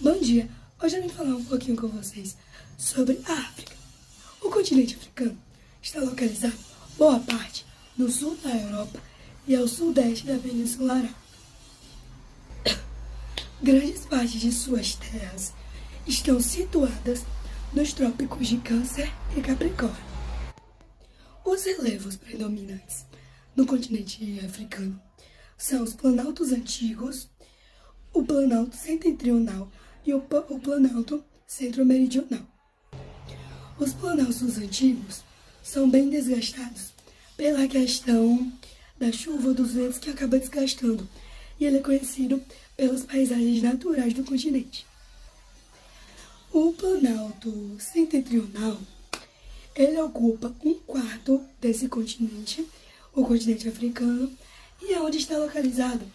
Bom dia! Hoje eu vim falar um pouquinho com vocês sobre a África. O continente africano está localizado, boa parte, no sul da Europa e ao sudeste da Península Arábica. Grandes partes de suas terras estão situadas nos trópicos de Câncer e Capricórnio. Os relevos predominantes no continente africano são os planaltos antigos, o planalto setentrional e o planalto centro-meridional. Os planaltos antigos são bem desgastados pela questão da chuva ou dos ventos que acaba desgastando, e ele é conhecido pelas paisagens naturais do continente. O planalto setentrional, ele ocupa um quarto desse continente, o continente africano, e é onde está localizado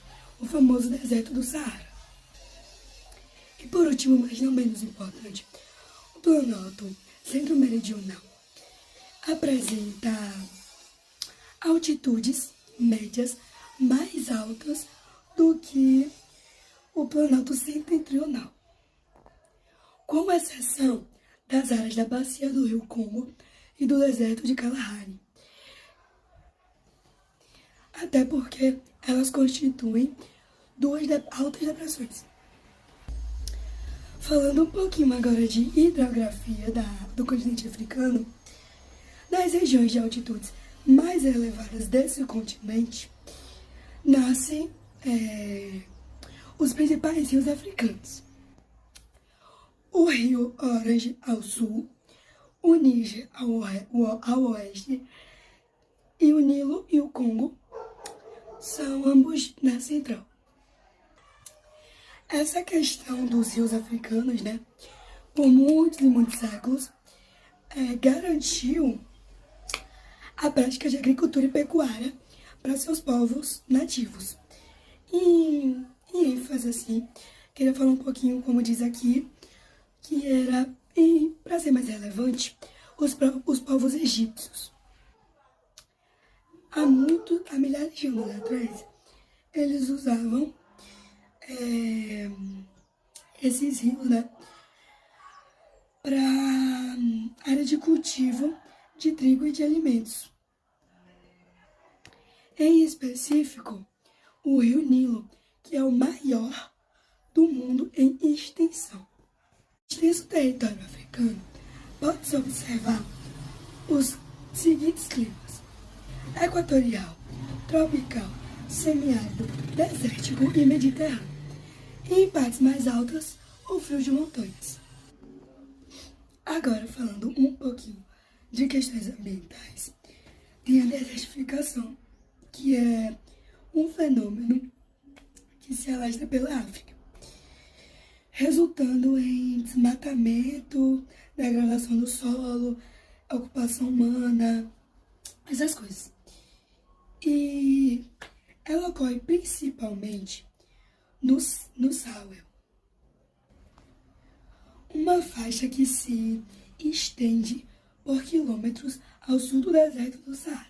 o famoso deserto do Saara. E por último, mas não menos importante, o planalto centro-meridional apresenta altitudes médias mais altas do que o planalto setentrional, com exceção das áreas da bacia do rio Congo e do deserto de Kalahari, até porque elas constituem duas altas depressões. Falando um pouquinho agora de hidrografia do continente africano, nas regiões de altitudes mais elevadas desse continente, nascem os principais rios africanos. O rio Orange ao sul, o Níger ao oeste e o Nilo e o Congo são ambos na central. Essa questão dos rios africanos, por muitos e muitos séculos, garantiu a prática de agricultura e pecuária para seus povos nativos. E em ênfase, assim, queria falar um pouquinho, como diz aqui, que era, para ser mais relevante, os povos egípcios. Há milhares de anos atrás, eles usavam esses rios, para área de cultivo de trigo e de alimentos. Em específico, o rio Nilo, que é o maior do mundo em extensão. No extenso território africano, pode-se observar os seguintes climas: equatorial, tropical, semiárido, desértico e mediterrâneo. E em partes mais altas, o frio de montanhas. Agora, falando um pouquinho de questões ambientais, tem a desertificação, que é um fenômeno que se alastra pela África, resultando em desmatamento, degradação do solo, ocupação humana, essas coisas. E ela ocorre principalmente no Sahel, uma faixa que se estende por quilômetros ao sul do deserto do Saara.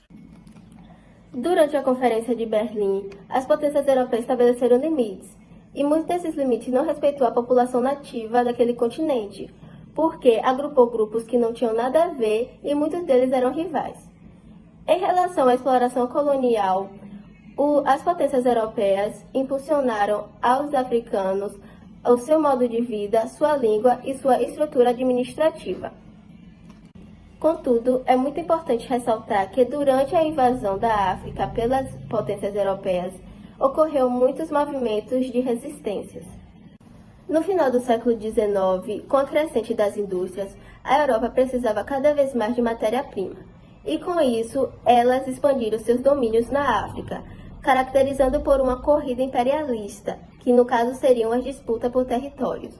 Durante a Conferência de Berlim, as potências europeias estabeleceram limites, e muitos desses limites não respeitou a população nativa daquele continente, porque agrupou grupos que não tinham nada a ver e muitos deles eram rivais. Em relação à exploração colonial, as potências europeias impulsionaram aos africanos o seu modo de vida, sua língua e sua estrutura administrativa. Contudo, é muito importante ressaltar que durante a invasão da África pelas potências europeias, ocorreu muitos movimentos de resistências. No final do século XIX, com a crescente das indústrias, a Europa precisava cada vez mais de matéria-prima, e com isso, elas expandiram seus domínios na África, caracterizando por uma corrida imperialista, que no caso seriam as disputas por territórios.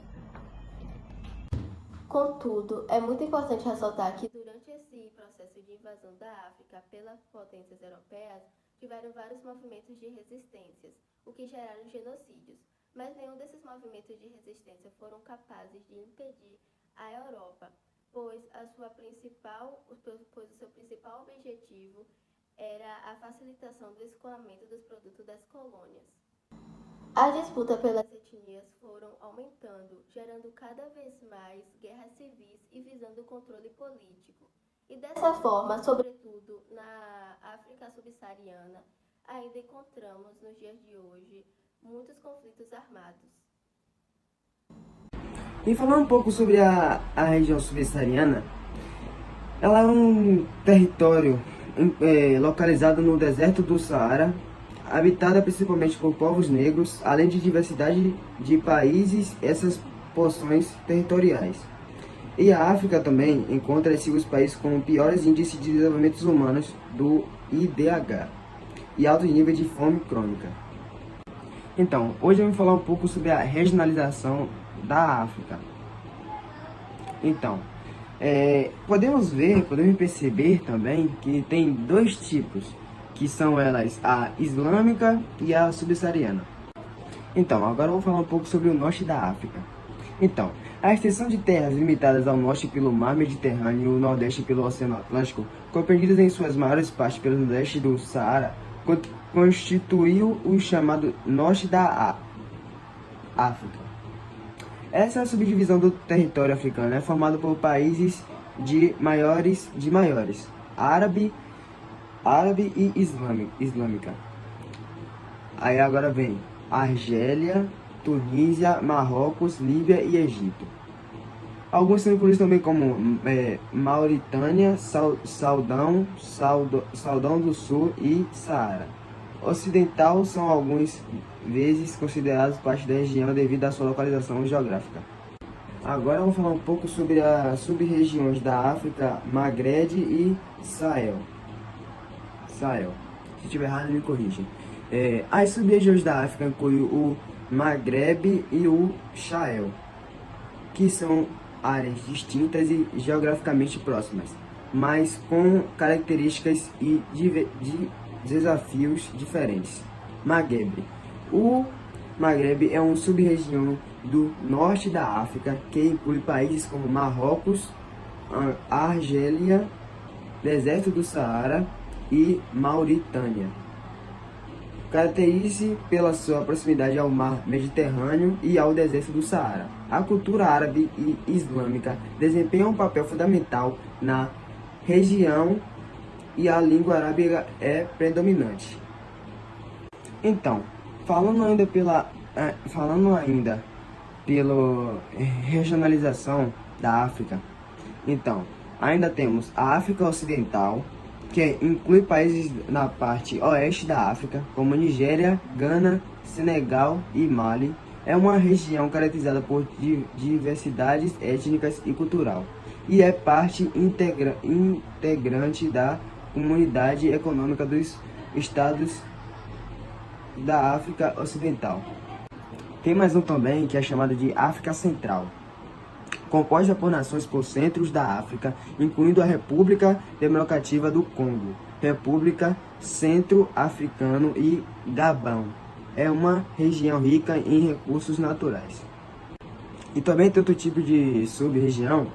Contudo, é muito importante ressaltar que durante esse processo de invasão da África pelas potências europeias, tiveram vários movimentos de resistências, o que geraram genocídios, mas nenhum desses movimentos de resistência foram capazes de impedir a Europa, pois o seu principal objetivo era a facilitação do escoamento dos produtos das colônias. As disputas pelas etnias foram aumentando, gerando cada vez mais guerras civis e visando o controle político. E dessa forma, sobretudo na África subsaariana, ainda encontramos nos dias de hoje muitos conflitos armados. E falando um pouco sobre a região subsaariana, ela é um território localizado no deserto do Saara, habitada principalmente por povos negros, além de diversidade de países, essas porções territoriais. E a África também encontra-se os países com piores índices de desenvolvimento humanos do IDH e alto nível de fome crônica. Então, hoje eu vou falar um pouco sobre a regionalização da África. Então, podemos perceber também que tem dois tipos, que são elas a islâmica e a subsaariana. Então, agora eu vou falar um pouco sobre o norte da África. Então, a extensão de terras limitadas ao norte pelo Mar Mediterrâneo e o nordeste pelo Oceano Atlântico, compreendidas em suas maiores partes pelo nordeste do Saara, constituiu o chamado norte da África. Essa subdivisão do território africano é formada por países de maiores, árabe e islâmica. Aí agora vem Argélia, Tunísia, Marrocos, Líbia e Egito. Alguns são incluídos também como Mauritânia, Sudão do Sul e Saara Ocidental são algumas vezes considerados parte da região devido à sua localização geográfica. Agora eu vou falar um pouco sobre as sub-regiões da África, Magreb e Sahel. Se estiver errado, me corrigem. As sub-regiões da África incluem o Magreb e o Sahel, que são áreas distintas e geograficamente próximas, mas com características e desafios diferentes. Magreb. O Magreb é uma sub-região do norte da África que inclui países como Marrocos, Argélia, Deserto do Saara e Mauritânia. Caracteriza-se pela sua proximidade ao Mar Mediterrâneo e ao Deserto do Saara. A cultura árabe e islâmica desempenha um papel fundamental na região e a língua arábiga é predominante. Então, falando ainda pela regionalização da África, então, ainda temos a África Ocidental, que inclui países na parte oeste da África, como Nigéria, Gana, Senegal e Mali. É uma região caracterizada por diversidades étnicas e cultural, e é parte integrante da Comunidade Econômica dos Estados da África Ocidental. Tem mais um também, que é chamado de África Central, composta por nações por centros da África, incluindo a República Democrática do Congo, República Centro-Africano e Gabão. É uma região rica em recursos naturais. E também tem outro tipo de sub-região,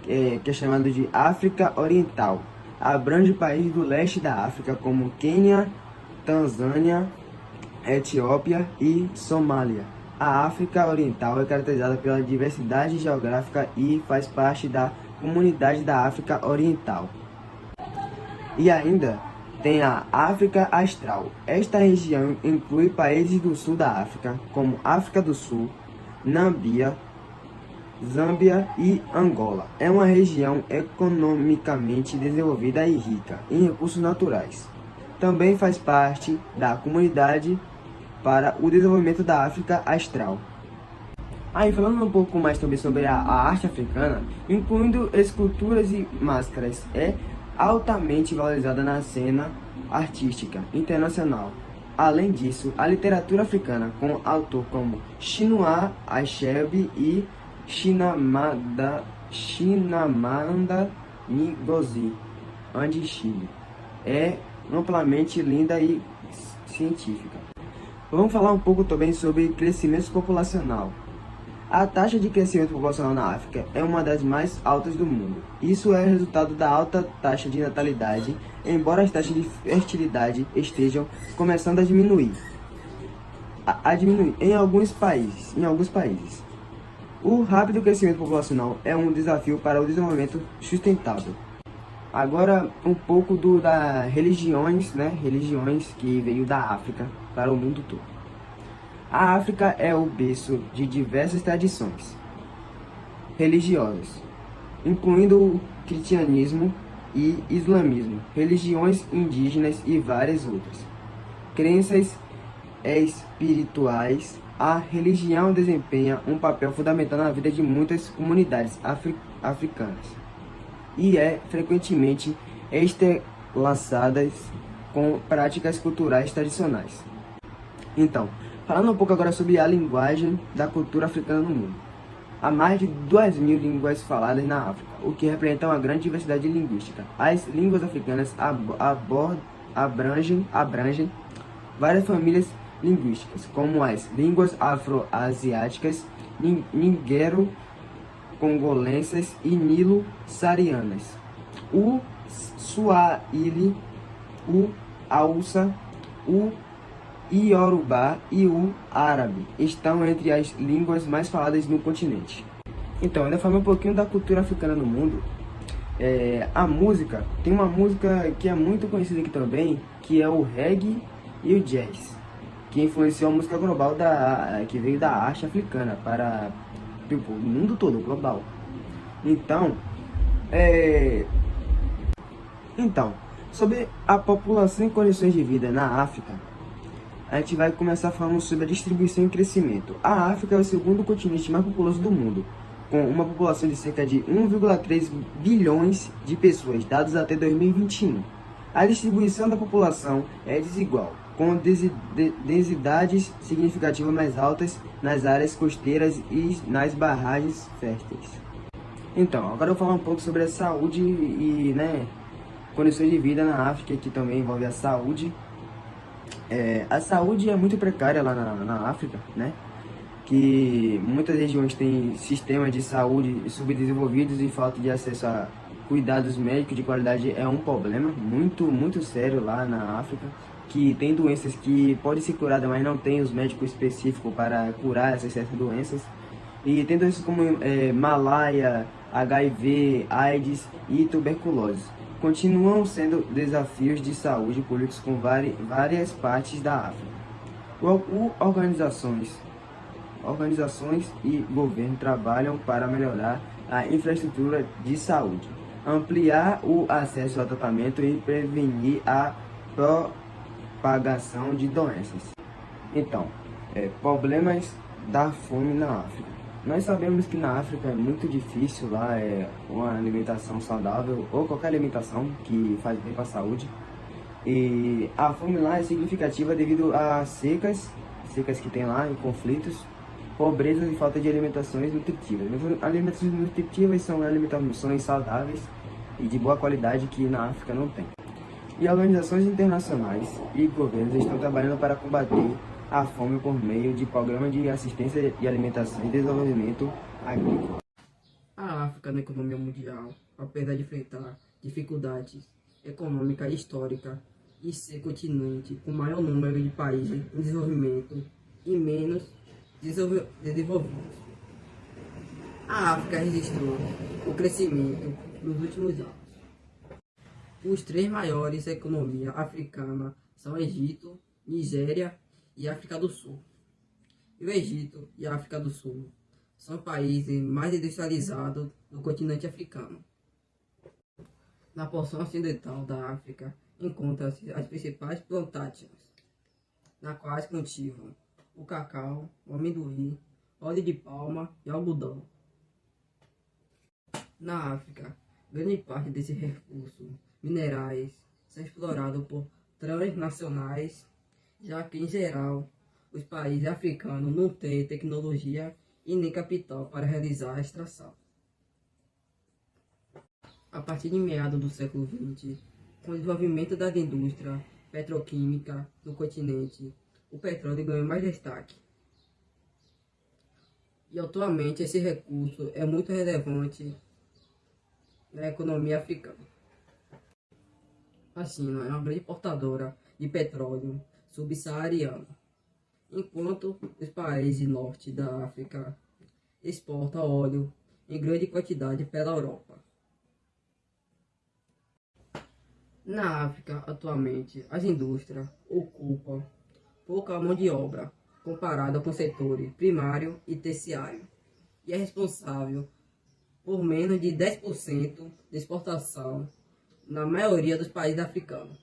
que é chamado de África Oriental. Abrange países do leste da África, como Quênia, Tanzânia, Etiópia e Somália. A África Oriental é caracterizada pela diversidade geográfica e faz parte da Comunidade da África Oriental. E ainda tem a África Austral. Esta região inclui países do sul da África, como África do Sul, Namíbia, Zâmbia e Angola. É uma região economicamente desenvolvida e rica em recursos naturais. Também faz parte da Comunidade para o Desenvolvimento da África Austral. Aí, falando um pouco mais também sobre a arte africana, incluindo esculturas e máscaras, é altamente valorizada na cena artística internacional. Além disso, a literatura africana, com autores como Chinua Achebe e Chimamanda Ngozi Adichie, é amplamente linda e científica. Vamos falar um pouco também sobre crescimento populacional. A taxa de crescimento populacional na África é uma das mais altas do mundo. Isso é resultado da alta taxa de natalidade, embora as taxas de fertilidade estejam começando a diminuir. a diminuir em alguns países. O rápido crescimento populacional é um desafio para o desenvolvimento sustentável. Agora, um pouco da religiões, né? Religiões que veio da África para o mundo todo. A África é o berço de diversas tradições religiosas, incluindo o cristianismo e islamismo, religiões indígenas e várias outras. Crenças espirituais. A religião desempenha um papel fundamental na vida de muitas comunidades africanas e é frequentemente entrelaçadas com práticas culturais tradicionais. Então, falando um pouco agora sobre a linguagem da cultura africana no mundo. Há mais de 2.000 línguas faladas na África, o que representa uma grande diversidade linguística. As línguas africanas abrangem várias famílias linguísticas, como as línguas afro-asiáticas, nigero-congolesas e nilo-saarianas. O Swahili, o Hausa, o Iorubá e o árabe estão entre as línguas mais faladas no continente. Então, ainda falando um pouquinho da cultura africana no mundo, a música, tem uma música que é muito conhecida aqui também, que é o reggae e o jazz, que influenciou a música global que veio da arte africana para o mundo todo, global. Então, sobre a população e condições de vida na África, a gente vai começar falando sobre a distribuição e crescimento. A África é o segundo continente mais populoso do mundo, com uma população de cerca de 1,3 bilhões de pessoas, dados até 2021. A distribuição da população é desigual, com densidades significativas mais altas nas áreas costeiras e nas barragens férteis. Então, agora eu vou falar um pouco sobre a saúde e condições de vida na África, que também envolve a saúde. A saúde é muito precária lá na África, né? Que muitas regiões têm sistemas de saúde subdesenvolvidos e falta de acesso a cuidados médicos de qualidade é um problema muito sério lá na África, que tem doenças que podem ser curadas, mas não tem os médicos específicos para curar essas certas doenças. E tem doenças como malária, HIV, AIDS e tuberculose. Continuam sendo desafios de saúde públicos com várias partes da África. Organizações e governo trabalham para melhorar a infraestrutura de saúde, ampliar o acesso ao tratamento e prevenir a propagação de doenças. Então, problemas da fome na África. Nós sabemos que na África é muito difícil lá uma alimentação saudável ou qualquer alimentação que faz bem para a saúde. E a fome lá é significativa devido a secas que tem lá e conflitos, pobreza e falta de alimentações nutritivas. Alimentações nutritivas são alimentações saudáveis e de boa qualidade que na África não tem. E organizações internacionais e governos estão trabalhando para combater a fome por meio de programas de assistência de alimentação e desenvolvimento agrícola. A África na economia mundial, apesar de enfrentar dificuldades econômicas e históricas e ser continente com maior número de países em desenvolvimento e menos desenvolvidos, a África registrou o crescimento nos últimos anos. Os três maiores economias africanas são Egito, Nigéria e África do Sul. E o Egito e a África do Sul são países mais industrializados do continente africano. Na porção ocidental da África encontram-se as principais plantagens, nas quais cultivam o cacau, o amendoim, óleo de palma e algodão. Na África, grande parte desses recursos minerais são explorados por transnacionais, já que, em geral, os países africanos não têm tecnologia e nem capital para realizar a extração. A partir de meados do século XX, com o desenvolvimento da indústria petroquímica no continente, o petróleo ganhou mais destaque. E atualmente esse recurso é muito relevante na economia africana. A China é uma grande importadora de petróleo subsaariano enquanto os países norte da África exportam óleo em grande quantidade para a Europa. Na África, atualmente, as indústrias ocupam pouca mão de obra comparada com setores primário e terciário, e é responsável por menos de 10% de exportação na maioria dos países africanos.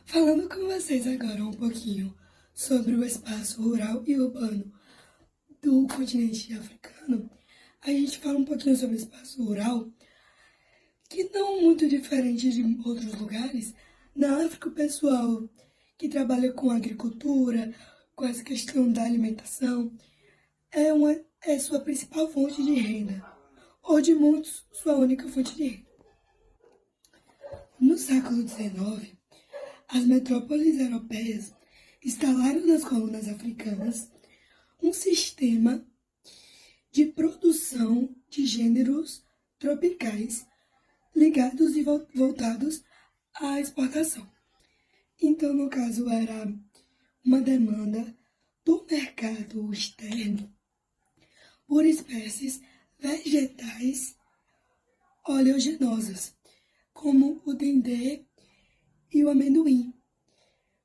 Falando com vocês agora um pouquinho sobre o espaço rural e urbano do continente africano, a gente fala um pouquinho sobre o espaço rural, que não muito diferente de outros lugares. Na África, o pessoal que trabalha com agricultura, com essa questão da alimentação, é sua principal fonte de renda, ou de muitos, sua única fonte de renda. No século XIX, as metrópoles europeias instalaram nas colunas africanas um sistema de produção de gêneros tropicais ligados e voltados à exportação. Então, no caso, era uma demanda do mercado externo por espécies vegetais oleaginosas, como o dendê e o amendoim,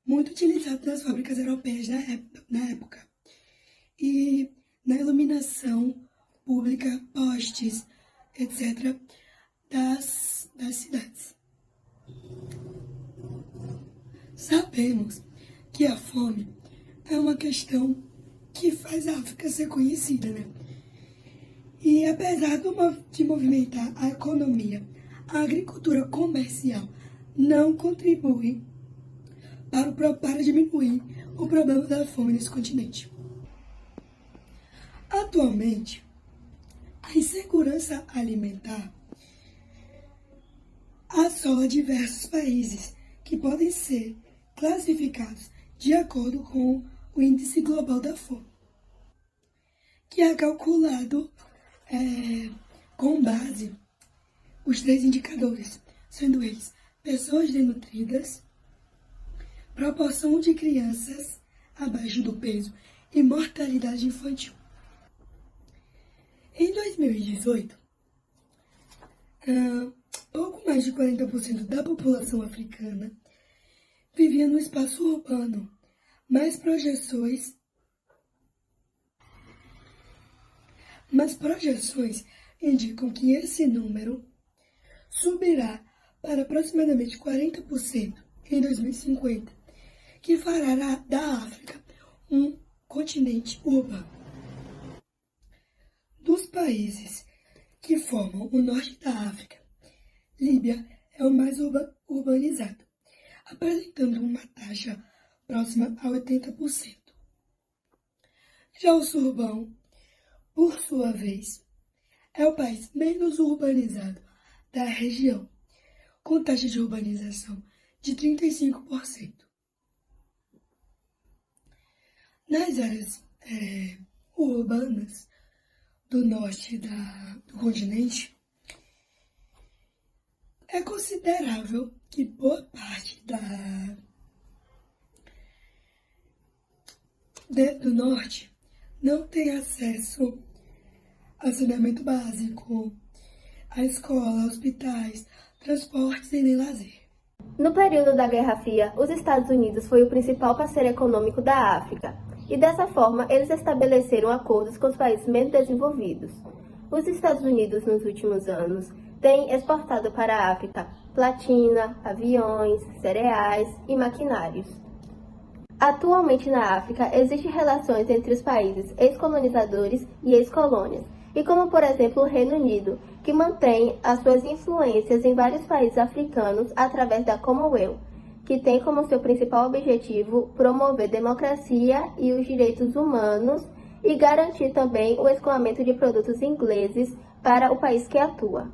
muito utilizados nas fábricas europeias na época, e na iluminação pública, postes, etc., das cidades. Sabemos que a fome é uma questão que faz a África ser conhecida, né? E apesar de movimentar a economia, a agricultura comercial não contribui para diminuir o problema da fome nesse continente. Atualmente, a insegurança alimentar assola diversos países que podem ser classificados de acordo com o Índice Global da Fome, que é calculado com base os 3 indicadores, sendo eles pessoas desnutridas, proporção de crianças abaixo do peso e mortalidade infantil. Em 2018, pouco mais de 40% da população africana vivia no espaço urbano, mas projeções indicam que esse número subirá para aproximadamente 40% em 2050, que fará da África um continente urbano. Dos países que formam o norte da África, Líbia é o mais urbanizado, apresentando uma taxa próxima a 80%. Já o Sudão, por sua vez, é o país menos urbanizado da região, com taxa de urbanização de 35%. Nas áreas urbanas do norte do continente, é considerável que boa parte do norte não tem acesso a saneamento básico, a escola, hospitais, transportes e nem lazer. No período da Guerra Fria, os Estados Unidos foi o principal parceiro econômico da África, e dessa forma eles estabeleceram acordos com os países menos desenvolvidos. Os Estados Unidos, nos últimos anos, têm exportado para a África platina, aviões, cereais e maquinários. Atualmente na África, existem relações entre os países ex-colonizadores e ex-colônias, e como por exemplo o Reino Unido, que mantém as suas influências em vários países africanos através da Commonwealth, que tem como seu principal objetivo promover democracia e os direitos humanos e garantir também o escoamento de produtos ingleses para o país que atua.